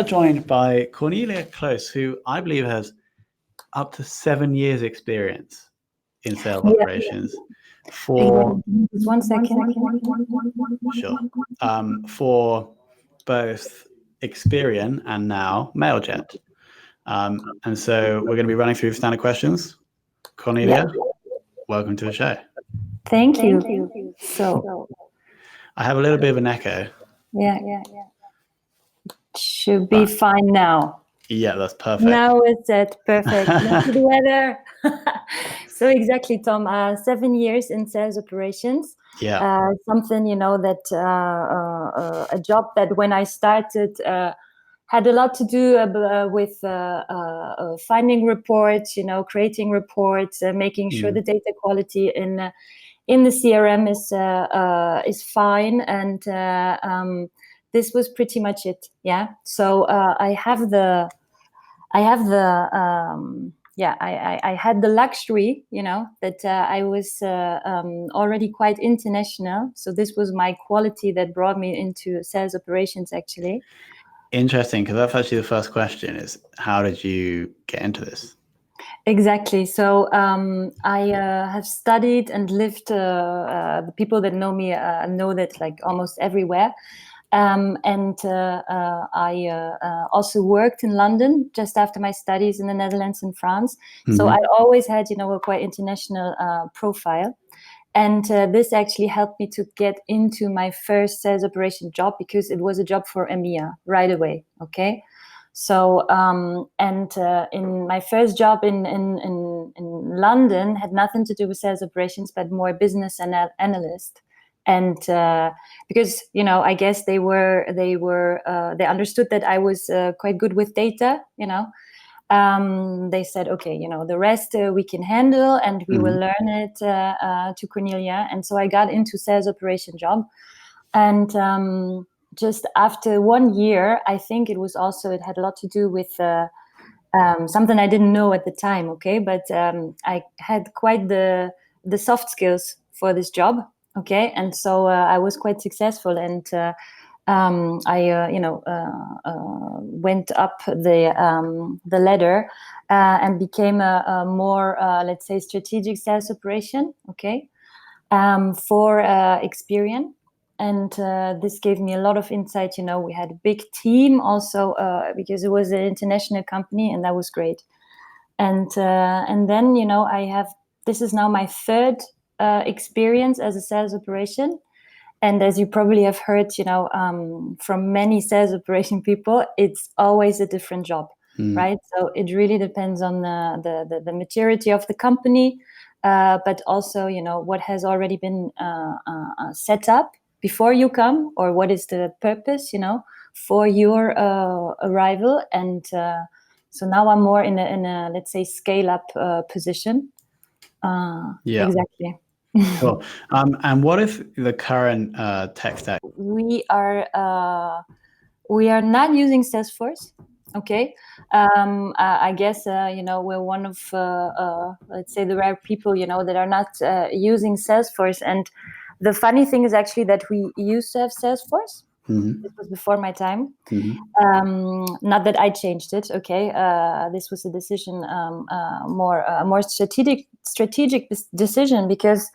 Joined by Cornelia Klose, who I believe has up to 7 years experience in sales operations for Just 1 second. for both Experian and now Mailjet. And so we're going to be running through standard questions. Cornelia, welcome to the show. Thank you. So I have a little bit of an echo. yeah. Should be fine now. Yeah, that's perfect. Now it's perfect. Look at the weather. So exactly, Tom. 7 years in sales operations. Yeah. Something that a job that when I started had a lot to do with finding reports. Creating reports, making sure the data quality in the CRM is fine, and this was pretty much it. Yeah. So I had the luxury, that I was already quite international. So this was my quality that brought me into sales operations, actually. Interesting, because that's actually the first question: is how did you get into this? Exactly. So I have studied and lived. The people that know me know that, like, almost everywhere. And I also worked in London just after my studies in the Netherlands and France. Mm-hmm. So I always had, a quite international profile. And this actually helped me to get into my first sales operation job, because it was a job for EMEA right away. Okay. So in my first job in London had nothing to do with sales operations, but more business analyst. And because I guess they understood that I was quite good with data. They said, okay, the rest we can handle, and we will learn it to Cornelia. And so I got into sales operation job, and just after 1 year, I think it had a lot to do with something I didn't know at the time. Okay, but I had quite the soft skills for this job. Okay, and so I was quite successful, and I went up the ladder and became a more let's say strategic sales operation. Okay, for Experian, and this gave me a lot of insight. We had a big team also because it was an international company, and that was great. And then this is now my third experience as a sales operation. And as you probably have heard, from many sales operation people, it's always a different job, right? So it really depends on the maturity of the company, but also, what has already been set up before you come, or what is the purpose, for your arrival. And so now I'm more in a let's say scale up position. Exactly. Cool. And what if the current tech stack? We are not using Salesforce. Okay. I guess we're one of let's say the rare people that are not using Salesforce. And the funny thing is actually that we used to have Salesforce. Mm-hmm. This was before my time. Mm-hmm. Not that I changed it. Okay. This was a decision, more strategic decision, because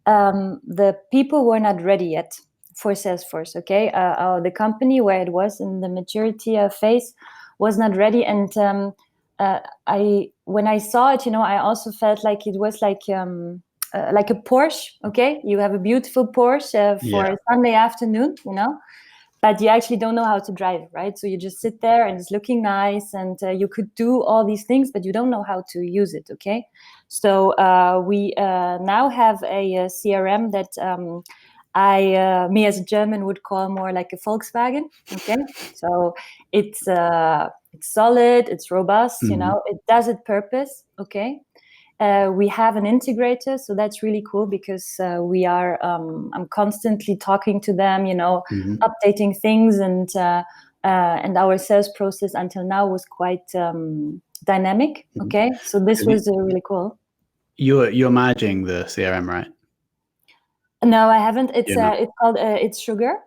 the people were not ready yet for Salesforce. Okay, the company where it was in the maturity phase was not ready, and when I saw it, I also felt like it was like a Porsche. Okay, you have a beautiful Porsche for a Sunday afternoon, but you actually don't know how to drive, right? So you just sit there and it's looking nice, and you could do all these things, but you don't know how to use it. Okay, so we now have a CRM that me as a German would call more like a Volkswagen. Okay, so it's solid, it's robust. It does its purpose. Okay. We have an integrator, so that's really cool, because we are. I'm constantly talking to them, updating things, and our sales process until now was quite dynamic. Okay, so this was really cool. You're managing the CRM, right? No, I haven't. It's called it's Sugar.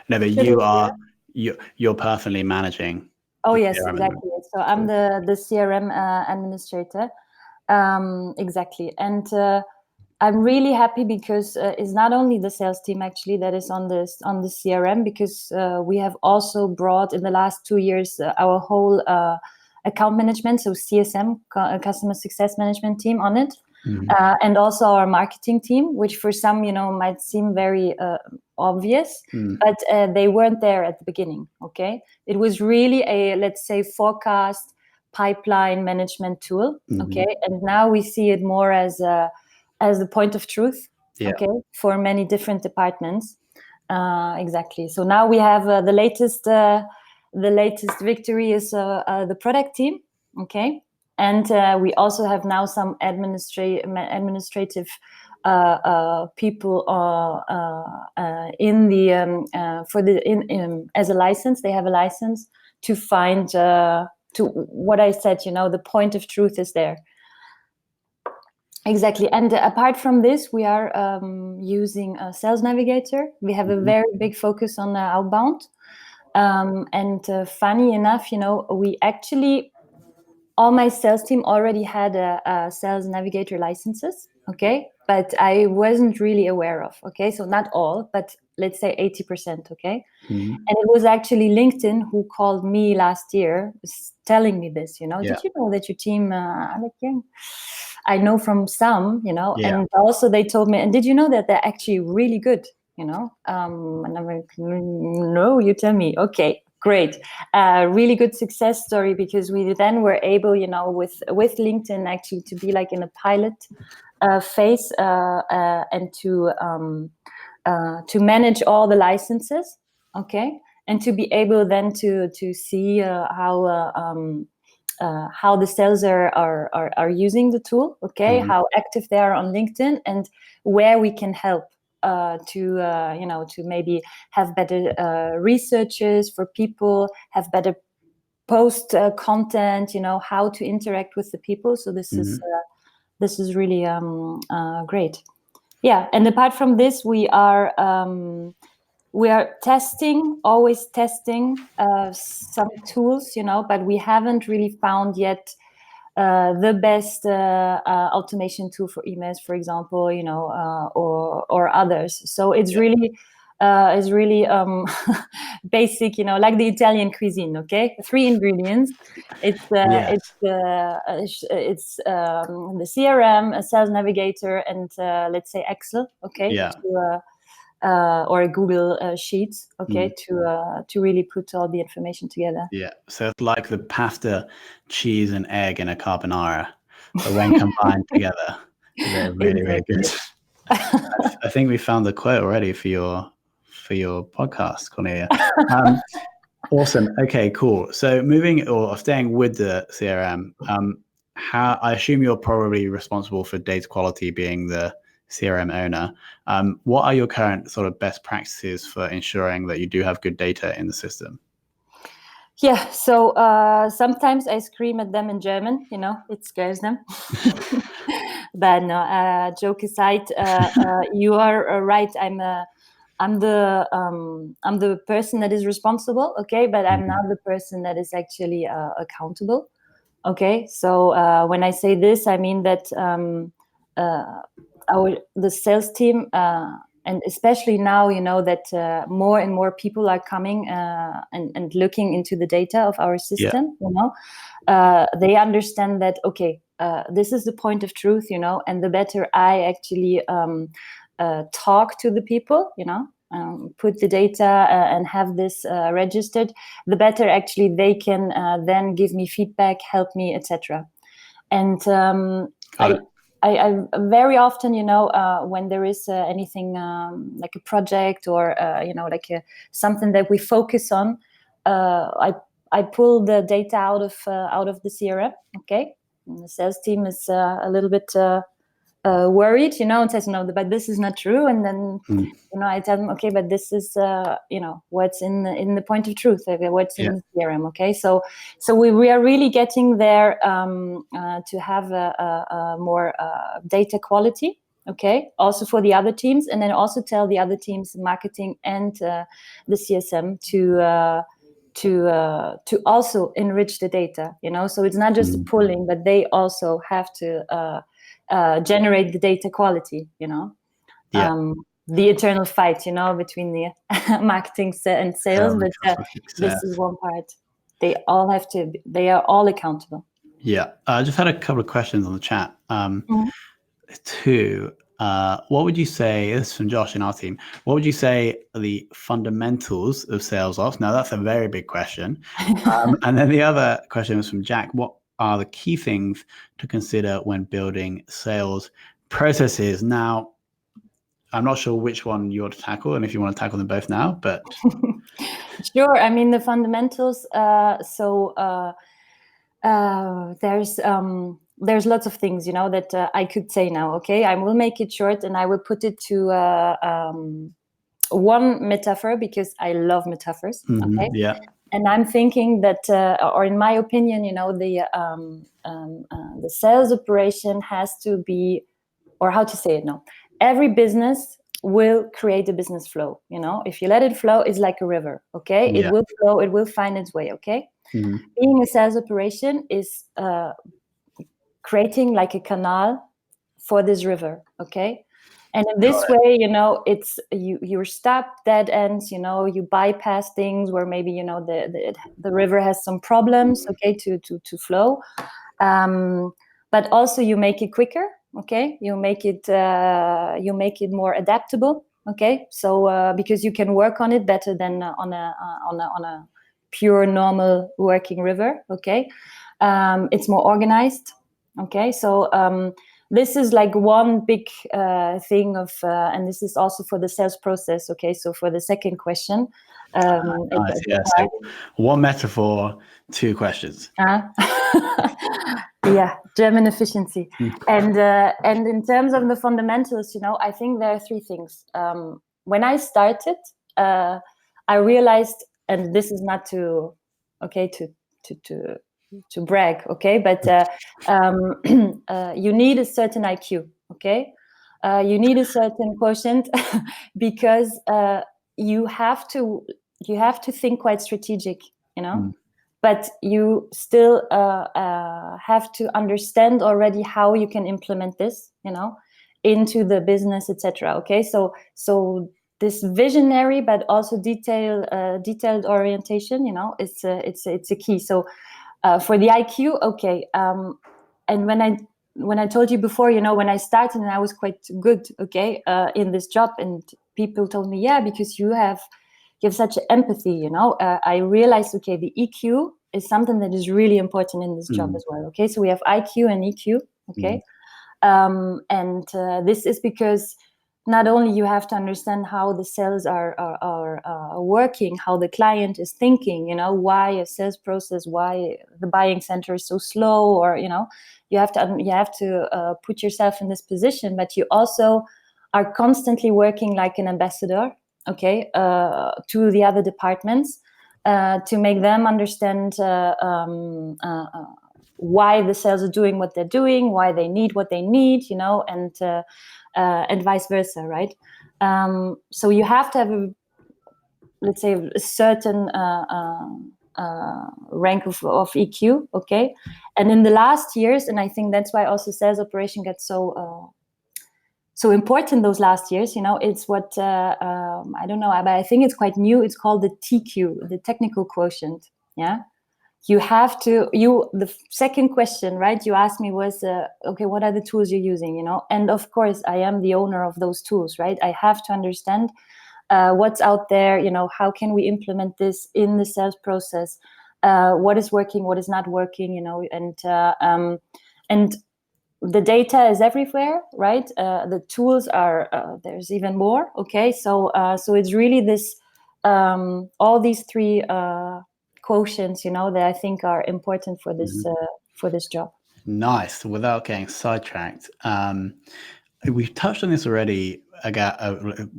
No, but Sugar. you're personally managing Oh yes, CRM exactly. So I'm the CRM administrator. Exactly, and I'm really happy because it's not only the sales team actually that is on the CRM, because we have also brought in the last 2 years our whole account management, so CSM, customer success management team on it. And also our marketing team, which for some, might seem very obvious, but they weren't there at the beginning. Okay, it was really a, let's say, forecast pipeline management tool. Okay, and now we see it more as a point of truth. Okay, for many different departments. Exactly. So now we have the latest victory is the product team. Okay. And we also have now some administrative people in the for the as a license. They have a license to find to what I said. The point of truth is there. Exactly. And apart from this, we are using a Sales Navigator. We have a very big focus on outbound. And funny enough, we actually, all my sales team already had a Sales Navigator licenses, okay? But I wasn't really aware of, okay? So not all, but let's say 80%, okay? And it was actually LinkedIn who called me last year telling me this, did you know that your team, I know from some, and also they told me, and did you know that they're actually really good, and I'm like, no, you tell me. Okay, great. Really good success story, because we then were able, with LinkedIn actually to be like in a pilot phase and to manage all the licenses, okay, and to be able then to see how the sales are using the tool, okay, how active they are on LinkedIn, and where we can help to maybe have better researches for people, have better post content, how to interact with the people. So this is really great. Yeah, and apart from this, we are always testing some tools, but we haven't really found yet the best automation tool for emails, for example, or others. So it's really basic, like the Italian cuisine. Okay, 3 ingredients. It's the CRM, a Sales Navigator, and let's say Excel. Okay. Or a Google Sheets, okay, to really put all the information together. Yeah, so it's like the pasta, cheese, and egg in a carbonara, but when combined together, they're really, really good. I think we found the quote already for your podcast, Cornelia. Awesome. Okay, cool. So moving or staying with the CRM, how I assume you're probably responsible for data quality, being the CRM owner. What are your current sort of best practices for ensuring that you do have good data in the system? Yeah, so sometimes I scream at them in German, it scares them. But no, joke aside, you are right. I'm the person that is responsible, okay, but I'm not the person that is actually accountable. Okay, so when I say this, I mean that the sales team, and especially now, that more and more people are coming and looking into the data of our system. They understand that, okay, this is the point of truth, and the better I actually talk to the people, put the data and have this registered, the better actually they can then give me feedback, help me, etc. And I very often, when there is anything like a project or like something that we focus on, I pull the data out of the CRM. Okay, and the sales team is a little bit worried, and says, no, but this is not true. And then I tell them, okay, but this is what's in the point of truth, what's in the CRM. Okay, so we are really getting there to have a more data quality. Okay, also for the other teams, and then also tell the other teams, marketing and the CSM, to also enrich the data, so it's not just pulling, but they also have to generate the data quality, the eternal fight, between the marketing and sales, but this is one part. They are all accountable. Yeah, I just had a couple of questions on the chat. Two, what would you say, this is from Josh in our team, what would you say are the fundamentals of sales ops? Now, that's a very big question. And then the other question was from Jack. What are the key things to consider when building sales processes? Now, I'm not sure which one you want to tackle and if you want to tackle them both now, but... Sure. I mean, the fundamentals. There's lots of things, that I could say now. Okay, I will make it short and I will put it to one metaphor because I love metaphors. Okay. Yeah. And I'm thinking that, or in my opinion, the sales operation has to be, or how to say it now. Every business will create a business flow. If you let it flow, it's like a river. Okay, it will flow. It will find its way. Okay. Being a sales operation is creating like a canal for this river. Okay. And in this way, it's you stop dead ends, you bypass things where maybe, the river has some problems, okay, to flow. But also you make it quicker, okay? You make it more adaptable, okay? So because you can work on it better than on a pure normal working river, okay? It's more organized, okay? So this is like one big thing of, and this is also for the sales process. Okay, so for the second question, nice. Yeah, so one metaphor, two questions. Yeah, German efficiency. And in terms of the fundamentals, I think there are three things. When I started, I realized, and this is not to brag, okay, but you need a certain IQ, okay, you need a certain quotient because you have to think quite strategic, but you still have to understand already how you can implement this, into the business, etc. Okay, so this visionary but also detailed orientation, it's a key. So for the IQ, okay, and when I told you before, when I started and I was quite good, okay, in this job, and people told me, yeah, because you have such empathy, I realized, okay, the EQ is something that is really important in this job as well. Okay, so we have IQ and EQ, okay, and this is because not only you have to understand how the sales are working, how the client is thinking, why a sales process, why the buying center is so slow, or you have to put yourself in this position, but you also are constantly working like an ambassador, okay, to the other departments, to make them understand why the sales are doing what they're doing, why they need what they need, and vice versa, right? So you have to have let's say a certain rank of EQ, okay? And in the last years, and I think that's why also sales operation gets so important those last years, it's what I don't know, but I think it's quite new. It's called the TQ, the technical quotient. Yeah, you have to. The second question, right? You asked me was, okay, what are the tools you're using? And of course, I am the owner of those tools, right? I have to understand what's out there. How can we implement this in the sales process? What is working? What is not working? And the data is everywhere, right? The tools are there's even more. Okay, so it's really this all these three quotients, that I think are important for this job. Nice. Without getting sidetracked, we've touched on this already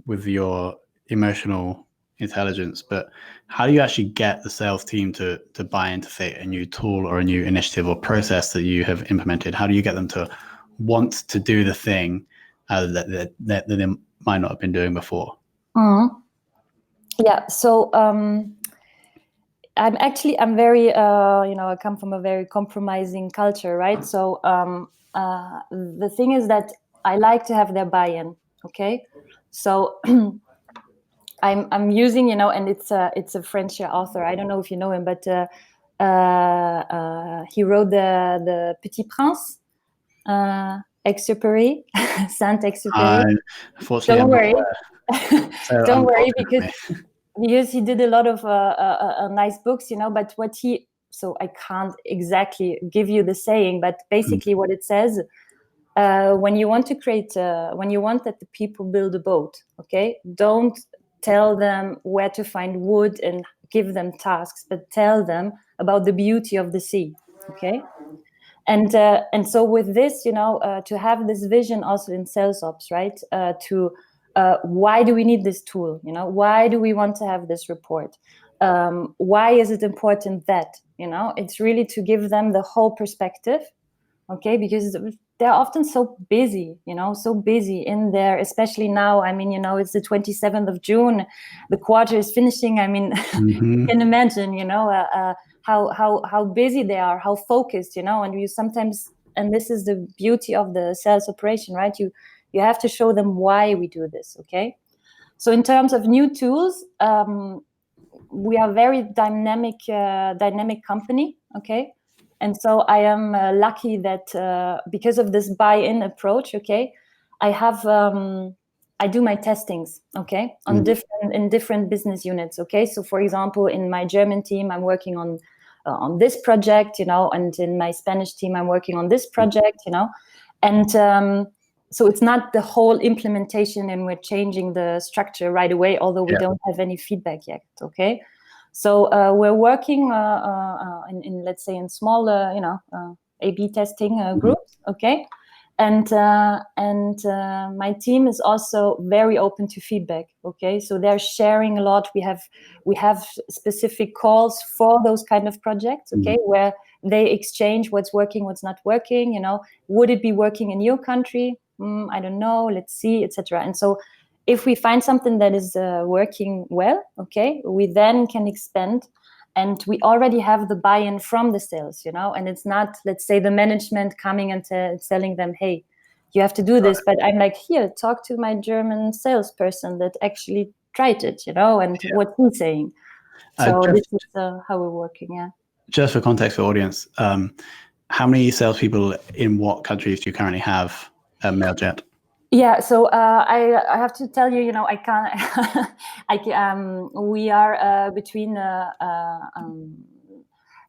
with your emotional intelligence, but how do you actually get the sales team to buy into, say, a new tool or a new initiative or process that you have implemented? How do you get them to want to do the thing that they might not have been doing before? Yeah, so I'm very, I come from a very compromising culture, right? So the thing is that I like to have their buy-in. Okay, so I'm using, and it's a French author. I don't know if you know him, but he wrote the Petit Prince, Exupéry, Saint-Exupéry. Unfortunately, Don't I'm worry, so don't worry, uncultured because he did a lot of nice books, but so I can't exactly give you the saying, but basically what it says, when you want that the people build a boat, okay, don't tell them where to find wood and give them tasks, but tell them about the beauty of the sea, okay? And so with this, to have this vision also in sales ops, right? Why do we need this tool? Why do we want to have this report? Why is it important that, it's really to give them the whole perspective, okay? Because they're often so busy, in there, especially now. I mean, it's the 27th of June, the quarter is finishing. I mean, you can imagine, how busy they are, how focused, and you sometimes, and this is the beauty of the sales operation, right? You have to show them why we do this, okay? So in terms of new tools, we are very dynamic company, okay? And so I am lucky that because of this buy-in approach, okay, I have I do my testings, okay, in different business units, okay. So for example, in my German team, I'm working on this project, and in my Spanish team, I'm working on this project, and so it's not the whole implementation and we're changing the structure right away, although we don't have any feedback yet, okay. So we're working in let's say in small, A/B testing groups, okay. And my team is also very open to feedback, okay. So they're sharing a lot. We have specific calls for those kind of projects, okay, where they exchange what's working, what's not working. Would it be working in your country? I don't know. Let's see, etc. And so, if we find something that is working well, okay, we then can expand. And we already have the buy-in from the sales, and it's not, let's say, the management coming and telling them, hey, you have to do this. But I'm like, here, talk to my German salesperson that actually tried it, and what he's saying. So this is how we're working, yeah. Just for context for audience, how many salespeople in what countries do you currently have at Mailjet? Yeah, so I have to tell you, I can't. We are between.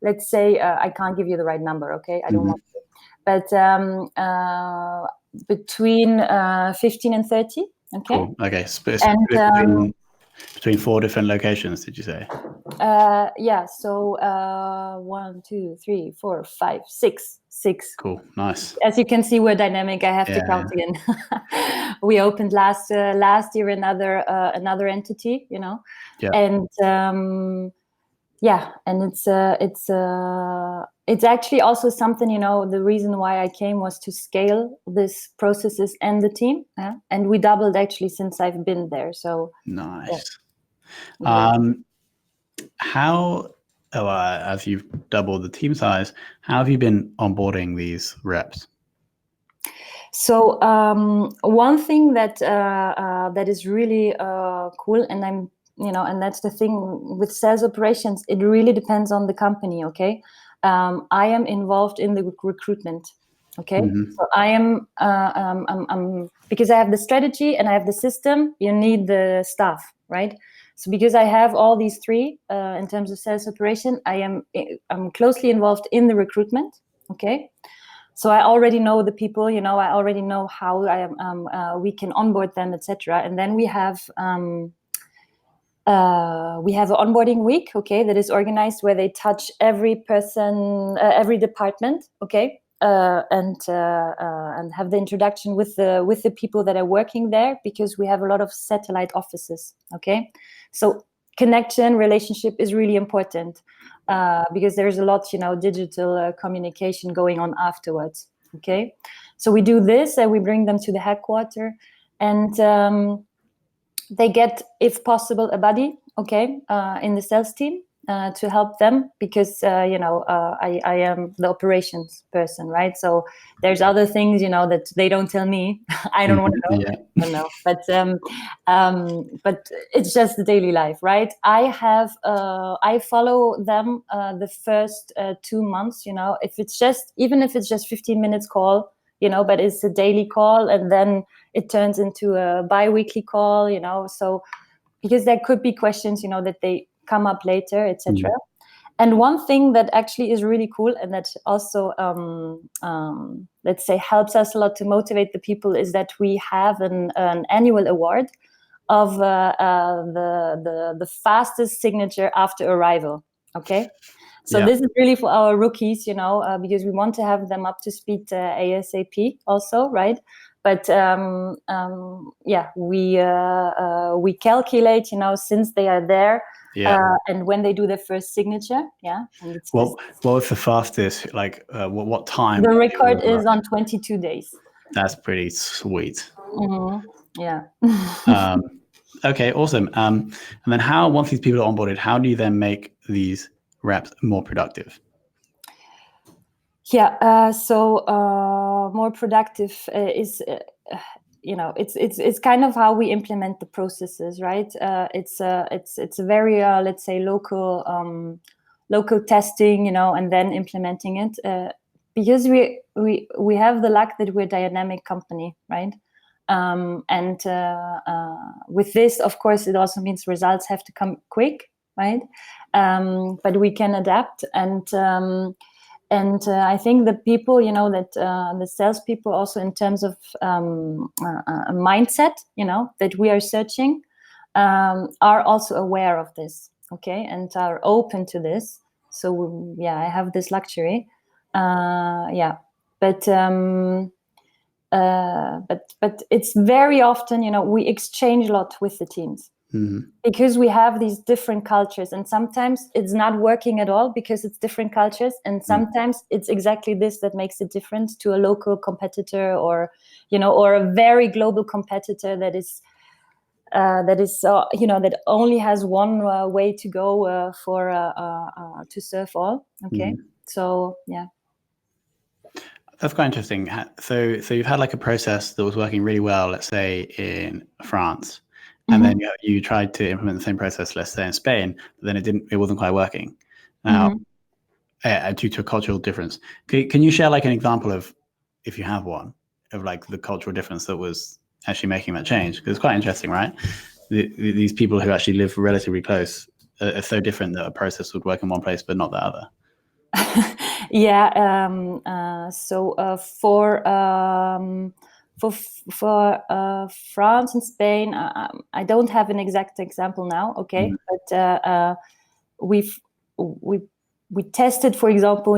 Let's say I can't give you the right number. Okay, I don't want to. But between 15 and 30. Okay. Cool. Okay. And between 4 different locations, did you say? Yeah. So 1, 2, 3, 4, 5, 6. Cool. Nice. As you can see, we're dynamic. I have to count again. We opened last year another entity, and and it's actually also something, the reason why I came was to scale these processes and the team, and we doubled actually since I've been there. So nice. How, as you've doubled the team size, how have you been onboarding these reps? So one thing that is really cool, and I'm, and that's the thing with sales operations, it really depends on the company, okay? I am involved in the recruitment, okay? So I am, because I have the strategy and I have the system, you need the staff, right? So because I have all these three in terms of sales operation, I'm closely involved in the recruitment, okay? So I already know the people, I already know how we can onboard them, etc. And then we have an onboarding week, okay, that is organized where they touch every person, every department, okay, and have the introduction with the people that are working there, because we have a lot of satellite offices, okay. So connection, relationship is really important. Because there's a lot, digital communication going on afterwards. Okay, so we do this and we bring them to the headquarters, and they get, if possible, a buddy. Okay, in the sales team. to help them because I am the operations person, right? So there's other things that they don't tell me. I don't want to know. Yeah. I don't know, but it's just the daily life, right? I follow them the first 2 months. Even if it's just 15 minutes call, but it's a daily call, and then it turns into a bi-weekly call, so because there could be questions, that they come up later, etc. And one thing that actually is really cool and that also, let's say, helps us a lot to motivate the people is that we have an annual award of the fastest signature after arrival. Okay. So this is really for our rookies, because we want to have them up to speed ASAP also, right? But we calculate, since they are there, and when they do their first signature, And it's what was the fastest? Like, what time? The record is on 22 days. That's pretty sweet. Mm-hmm. Yeah. Okay, awesome. And then once these people are onboarded, how do you then make these reps more productive? Yeah. So more productive is, it's kind of how we implement the processes, right? It's a very let's say local testing, and then implementing it because we have the luck that we're a dynamic company, right? And with this, of course, it also means results have to come quick, right? But we can adapt, and I think the people, that the salespeople also in terms of a mindset, that we are searching, are also aware of this, okay, and are open to this. So I have this luxury, but it's very often, we exchange a lot with the teams. Because we have these different cultures, and sometimes it's not working at all because it's different cultures, and sometimes it's exactly this that makes a difference to a local competitor, or a very global competitor that only has one way to go to serve all. Okay, so yeah. That's quite interesting. So you've had like a process that was working really well, let's say in France, and then you tried to implement the same process, let's say in Spain, but then it wasn't quite working. Now, due to a cultural difference, can you share like an example of, if you have one, of like the cultural difference that was actually making that change? Because it's quite interesting, right? These people who actually live relatively close are so different that a process would work in one place but not the other. For France and Spain, I don't have an exact example now. Okay, but we tested, for example,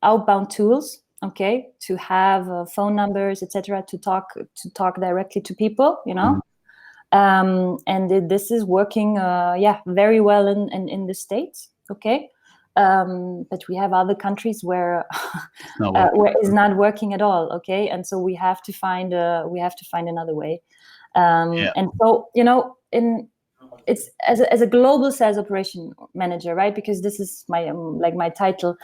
outbound tools. Okay, to have phone numbers, etc., to talk directly to people. And this is working, very well in the States. Okay. But we have other countries where it's not working at all. Okay, and so we have to find another way. And so it's as a global sales operation manager, right? Because this is my my title.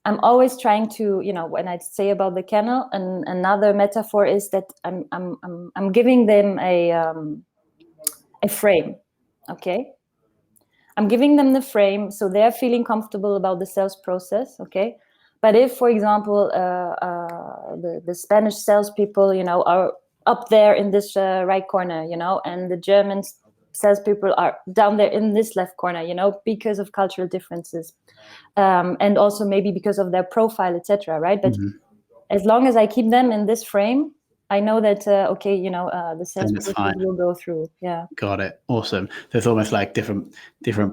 I'm always trying to, when I say about the kennel, and another metaphor is that I'm giving them a frame. Okay. I'm giving them the frame, so they're feeling comfortable about the sales process, okay? But if, for example, the Spanish salespeople, are up there in this right corner, and the German salespeople are down there in this left corner, because of cultural differences, and also maybe because of their profile, etc., right? But as long as I keep them in this frame, I know that the sales process will go through. Yeah. Got it. Awesome. There's almost like different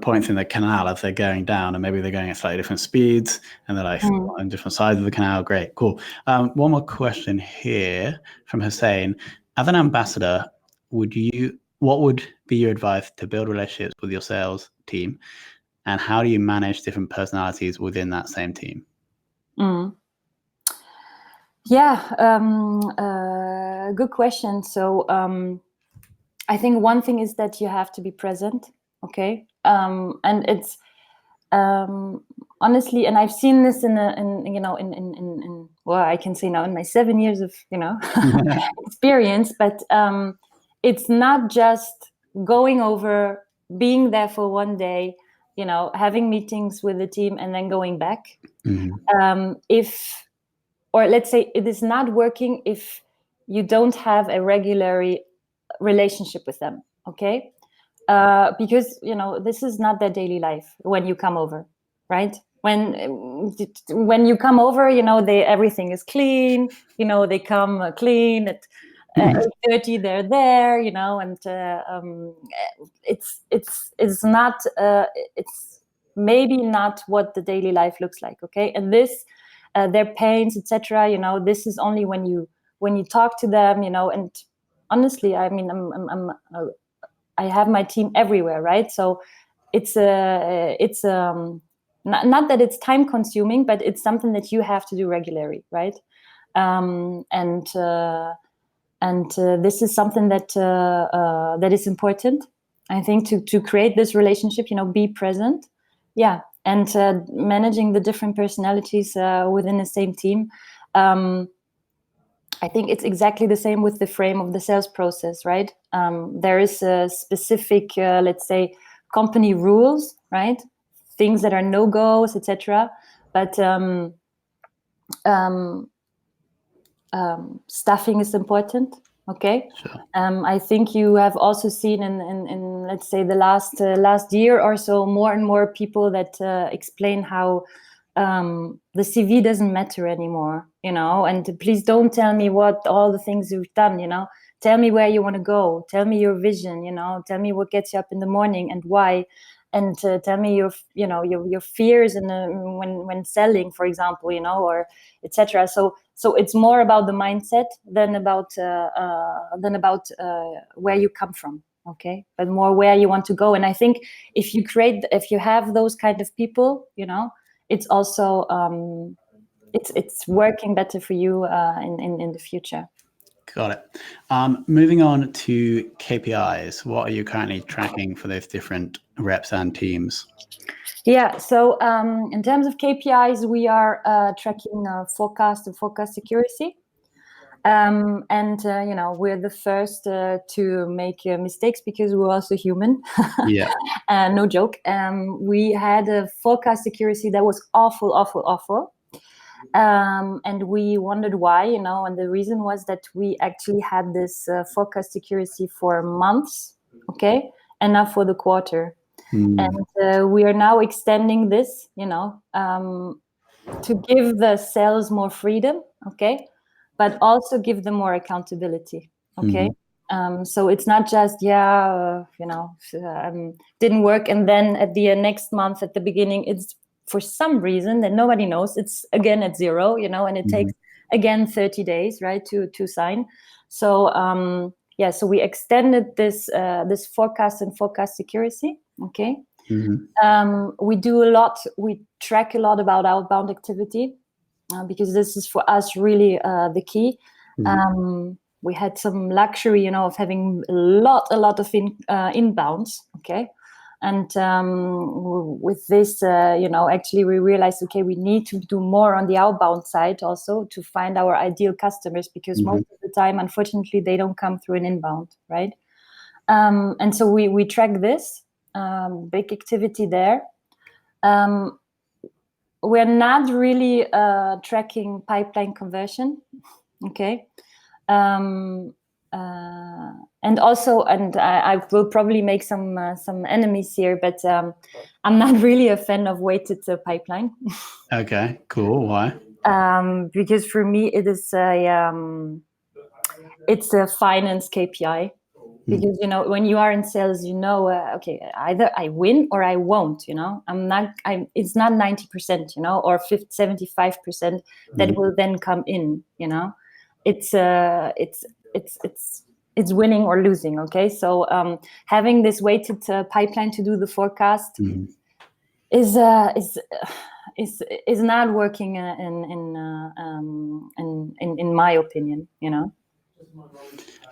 points in the canal as they're going down, and maybe they're going at slightly different speeds, and they're like on different sides of the canal. Great, cool. One more question here from Hussein. As an ambassador, what would be your advice to build relationships with your sales team, and how do you manage different personalities within that same team? Good question. So I think one thing is that you have to be present. Okay. And it's honestly, and I've seen this in well, I can say now in my 7 years of experience, but it's not just going over, being there for one day, having meetings with the team and then going back. Or let's say it is not working if you don't have a regular relationship with them. Okay. Because this is not their daily life when you come over, right? When you come over, everything is clean. They come clean at 8:30. They're there, and it's not. It's maybe not what the daily life looks like. Okay, and this, their pains, etc. This is only when you talk to them. And honestly, I mean, I have my team everywhere, right? So it's not that it's time consuming, but it's something that you have to do regularly, right? And this is something that that is important, I think, to create this relationship. Be present, yeah, and managing the different personalities within the same team. I think it's exactly the same with the frame of the sales process, right? There is a specific, let's say, company rules, right? Things that are no-goes, etc. But staffing is important. Okay. Sure. I think you have also seen in let's say the last year or so, more and more people that explain how the CV doesn't matter anymore, and please don't tell me what all the things you've done, tell me where you want to go, tell me your vision, tell me what gets you up in the morning and why, and tell me your fears when selling, for example, or etc. So it's more about the mindset than about where you come from, okay, but more where you want to go. And I think if you have those kind of people, it's also it's working better for you in the future. Got it. Moving on to KPIs, what are you currently tracking for those different reps and teams? Yeah, so in terms of KPIs, we are tracking forecast and forecast accuracy. And we're the first to make mistakes because we're also human. Yeah. No joke. We had a forecast accuracy that was awful. And we wondered why, and the reason was that we actually had this forecast accuracy for months, okay, and not for the quarter. And we are now extending this, to give the sales more freedom, okay, but also give them more accountability, okay. So it's not just didn't work, and then at the next month at the beginning it's for some reason that nobody knows, it's again at zero, and it takes again 30 days, right, to sign. So so we extended this forecast and forecast accuracy, okay. We track a lot about outbound activity because this is for us really the key. We had some luxury, of having a lot of inbounds, okay. And with this, actually we realized, okay, we need to do more on the outbound side also to find our ideal customers, because most of the time, unfortunately, they don't come through an inbound, right? And so we track this big activity there. We're not really tracking pipeline conversion, okay. And also, I will probably make some enemies here, but I'm not really a fan of weighted pipeline. Okay, cool. Why? Because for me, it is it's a finance KPI. Because when you are in sales, okay, either I win or I won't. It's not 90%, or 75% that will then come in. It's winning or losing. Okay, so having this weighted pipeline to do the forecast is not working in my opinion.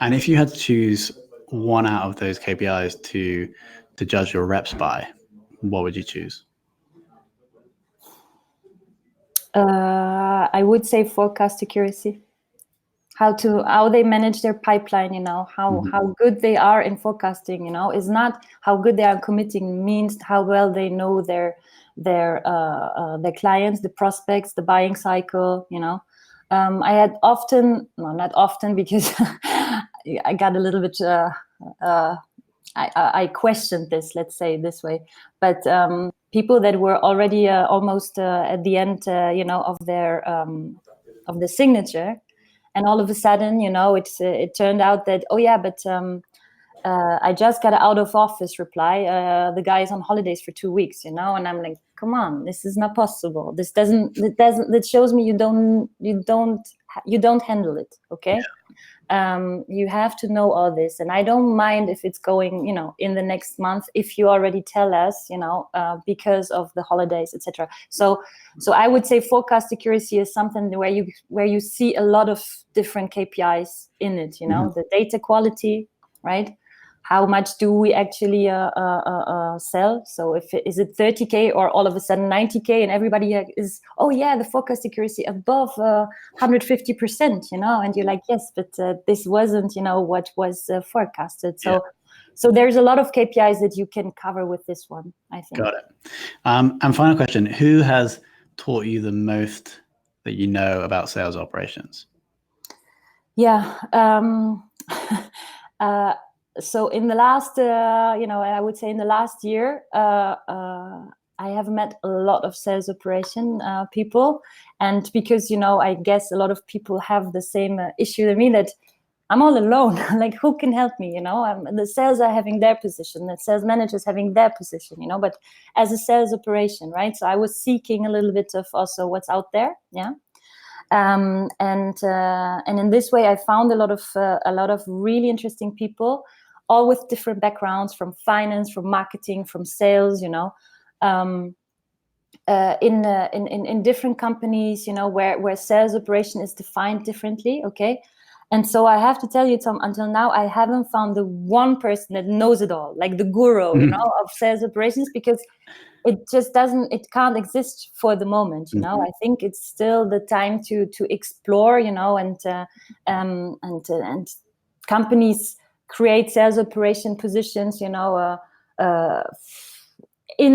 And if you had to choose one out of those KPIs to to judge your reps by, what would you choose? I would say forecast accuracy. How they manage their pipeline, how good they are in forecasting, is not how good they are committing, means how well they know their clients, the prospects, the buying cycle. I had not often because I got a little bit I questioned this, let's say this way, but people that were already almost at the end of their of the signature. And all of a sudden, it turned out that, I just got an out of office reply. The guy is on holidays for 2 weeks, and I'm like, come on, this is not possible. That shows me you don't handle it. Okay. You have to know all this, and I don't mind if it's going, in the next month, if you already tell us, because of the holidays, etc. So I would say forecast accuracy is something where you see a lot of different KPIs in it. The data quality, right? How much do we actually sell? So is it 30K or all of a sudden 90K, and everybody is, the forecast accuracy above 150%, and you're like, yes, but this wasn't, what was forecasted. So there's a lot of KPIs that you can cover with this one, I think. Got it. And final question, who has taught you the most that you know about sales operations? Yeah. So in the last, I would say in the last year, I have met a lot of sales operation people. And because, I guess a lot of people have the same issue as me, that I'm all alone. Like, who can help me? The sales are having their position, the sales managers having their position, but as a sales operation, right? So I was seeking a little bit of also what's out there. Yeah. And in this way, I found a lot of really interesting people, all with different backgrounds, from finance, from marketing, from sales, in different companies, where sales operation is defined differently. Okay. And so I have to tell you, Tom, until now, I haven't found the one person that knows it all, like the guru, of sales operations, because it just it can't exist for the moment. I think it's still the time to explore, and companies create sales operation positions, in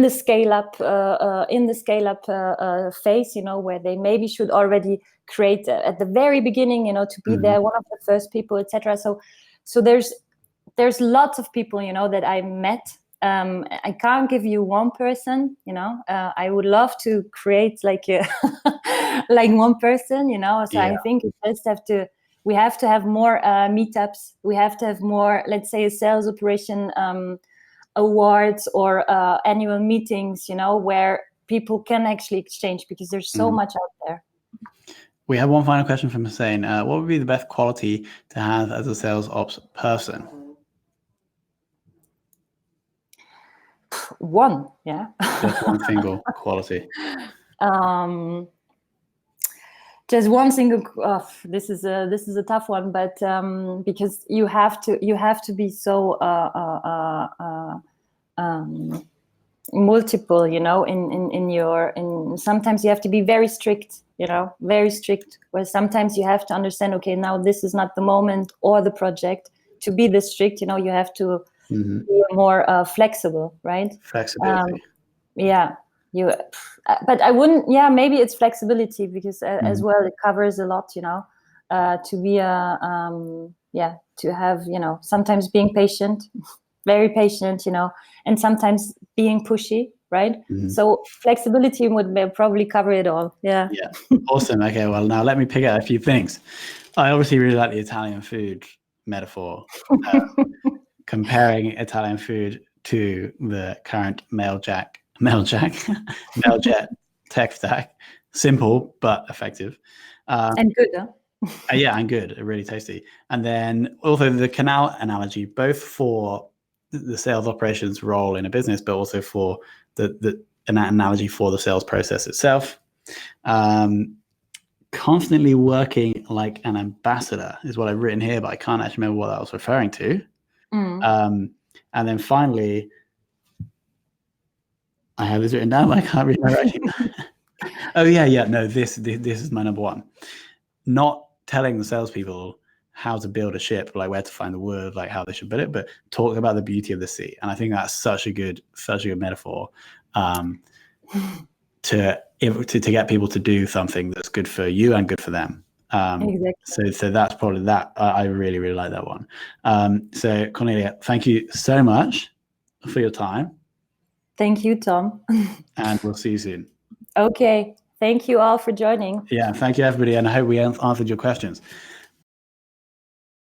the scale up phase, where they maybe should already create at the very beginning, to be there, one of the first people, etc. So there's lots of people, that I met. I can't give you one person, I would love to create like like one person, so I think we have to have more meetups. We have to have more, let's say, a sales operation awards or annual meetings, where people can actually exchange, because there's so much out there. We have one final question from Hussein. What would be the best quality to have as a sales ops person? One, yeah. Just one single quality. Just one single. This is a tough one, but because you have to be so multiple, in sometimes you have to be very strict, where sometimes you have to understand, okay, now this is not the moment or the project to be this strict, you have to be more flexible, right? Flexibility. But I wouldn't, maybe it's flexibility, because as well, it covers a lot, to be to have, sometimes being patient, very patient, and sometimes being pushy, right? So flexibility would probably cover it all. Yeah. Awesome. Okay, well, now let me pick out a few things. I obviously really like the Italian food metaphor, comparing Italian food to the current Mailjet tech stack. Simple but effective, and good. And good, really tasty. And then also the canal analogy, both for the sales operations role in a business, but also for an analogy for the sales process itself. Constantly working like an ambassador is what I've written here, but I can't actually remember what I was referring to. And then finally, I have this written down, but I can't read my writing. Oh yeah. No, this is my number one. Not telling the salespeople how to build a ship, like where to find the wood, like how they should build it, but talk about the beauty of the sea. And I think that's such a good metaphor to get people to do something that's good for you and good for them. Exactly. So that's probably that. I really, really like that one. So Cornelia, thank you so much for your time. Thank you, Tom. And we'll see you soon. Okay. Thank you all for joining. Yeah, thank you, everybody. And I hope we answered your questions.